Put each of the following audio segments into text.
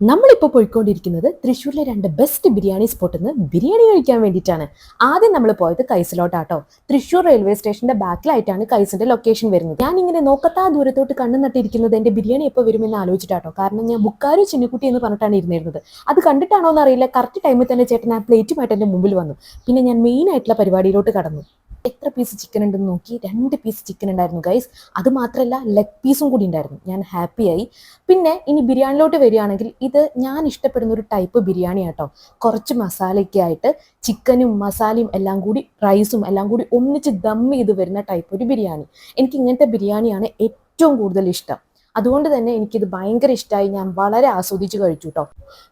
നമ്മളിപ്പോൾ പോയിക്കൊണ്ടിരിക്കുന്നത് തൃശ്ശൂരിലെ രണ്ട് ബെസ്റ്റ് ബിരിയാണി സ്പോട്ടിൽ നിന്ന് ബിരിയാണി കഴിക്കാൻ വേണ്ടിയിട്ടാണ്. ആദ്യം നമ്മൾ പോയത് കൈസലോട്ടാട്ടോ. തൃശ്ശൂർ റെയിൽവേ സ്റ്റേഷന്റെ ബാക്കിലായിട്ടാണ് കൈസിന്റെ ലൊക്കേഷൻ വരുന്നത്. ഞാൻ ഇങ്ങനെ നോക്കത്താ ദൂരത്തോട്ട് കണ്ണു നട്ടിരിക്കുന്നത് എന്റെ ബിരിയാണി എപ്പോൾ വരുമെന്ന് ആലോചിച്ചിട്ടാട്ടോ. കാരണം ഞാൻ ബുക്കാരു ചിന്നക്കുട്ടി എന്ന് പറഞ്ഞിട്ടാണ് ഇരുന്നിരുന്നത്. അത് കണ്ടിട്ടാണോ എന്ന് അറിയില്ല, കറക്റ്റ് ടൈമിൽ തന്നെ ചേട്ടൻ ആ പ്ലേറ്റുമായിട്ട് എൻ്റെ മുമ്പിൽ വന്നു. പിന്നെ ഞാൻ മെയിൻ ആയിട്ടുള്ള പരിപാടിയിലോട്ട് കടന്നു. എത്ര പീസ് ചിക്കൻ ഉണ്ടെന്ന് നോക്കി 2 പീസ് ചിക്കൻ ഉണ്ടായിരുന്നു ഗൈസ്. അത് മാത്രമല്ല ലെഗ് പീസും കൂടി ഉണ്ടായിരുന്നു. ഞാൻ ഹാപ്പിയായി. പിന്നെ ഇനി ബിരിയാണിയിലോട്ട് വരികയാണെങ്കിൽ ഇത് ഞാൻ ഇഷ്ടപ്പെടുന്ന ഒരു ടൈപ്പ് ബിരിയാണി ആട്ടോ. കുറച്ച് മസാലയൊക്കെ ആയിട്ട് ചിക്കനും മസാലയും എല്ലാം കൂടി റൈസും എല്ലാം കൂടി ഒന്നിച്ച് ദം ചെയ്ത് വരുന്ന ടൈപ്പ് ഒരു ബിരിയാണി. എനിക്ക് ഇങ്ങനത്തെ ബിരിയാണിയാണ് ഏറ്റവും കൂടുതൽ ഇഷ്ടം. അതുകൊണ്ട് തന്നെ എനിക്കിത് ഭയങ്കര ഇഷ്ടമായി. ഞാൻ വളരെ ആസ്വദിച്ച് കഴിച്ചു കേട്ടോ.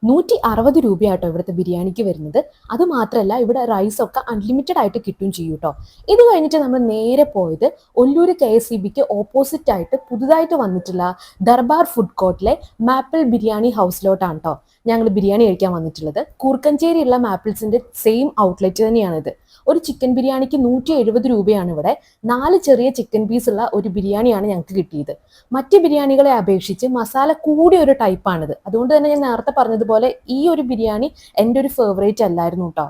160 രൂപയാട്ടോ ഇവിടുത്തെ ബിരിയാണിക്ക് വരുന്നത്. അത് മാത്രമല്ല ഇവിടെ റൈസൊക്കെ അൺലിമിറ്റഡ് ആയിട്ട് കിട്ടും ചെയ്യും കേട്ടോ. ഇത് കഴിഞ്ഞിട്ട് നമ്മൾ നേരെ പോയത് ഒല്ലൂർ KSEBക്ക് ഓപ്പോസിറ്റ് ആയിട്ട് പുതുതായിട്ട് വന്നിട്ടുള്ള ദർബാർ ഫുഡ് കോർട്ടിലെ മാപ്പിൾ ബിരിയാണി ഹൗസിലോട്ടാണ് കേട്ടോ ഞങ്ങൾ ബിരിയാണി കഴിക്കാൻ വന്നിട്ടുള്ളത്. കൂർക്കഞ്ചേരിയുള്ള മാപ്പിൾസിന്റെ സെയിം ഔട്ട്ലെറ്റ് തന്നെയാണിത്. ഒരു ചിക്കൻ ബിരിയാണിക്ക് 170 രൂപയാണ് ഇവിടെ. 4 ചെറിയ ചിക്കൻ പീസ് ഉള്ള ഒരു ബിരിയാണിയാണ് ഞങ്ങൾക്ക് കിട്ടിയത്. മറ്റ് ബിരിയാണികളെ അപേക്ഷിച്ച് മസാല കൂടിയ ഒരു ടൈപ്പാണിത്. അതുകൊണ്ട് തന്നെ ഞാൻ നേരത്തെ പറഞ്ഞതുപോലെ ഈ ഒരു ബിരിയാണി എൻ്റെ ഒരു ഫേവറേറ്റ് അല്ലായിരുന്നു കേട്ടോ.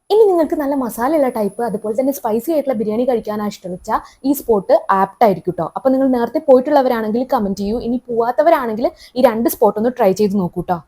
ഇനി നിങ്ങൾക്ക് നല്ല മസാലയുള്ള ടൈപ്പ് അതുപോലെ തന്നെ സ്പൈസി ആയിട്ടുള്ള ബിരിയാണി കഴിക്കാനാണ് ഇഷ്ടം വെച്ചാൽ ഈ സ്പോട്ട് ആപ്റ്റ് ആയിരിക്കും കേട്ടോ. അപ്പോൾ നിങ്ങൾ നേരത്തെ പോയിട്ടുള്ളവരാണെങ്കിൽ കമന്റ് ചെയ്യൂ. ഇനി പോവാത്തവരാണെങ്കിൽ ഈ 2 സ്പോട്ട് ഒന്ന് ട്രൈ ചെയ്ത് നോക്കൂ കേട്ടോ.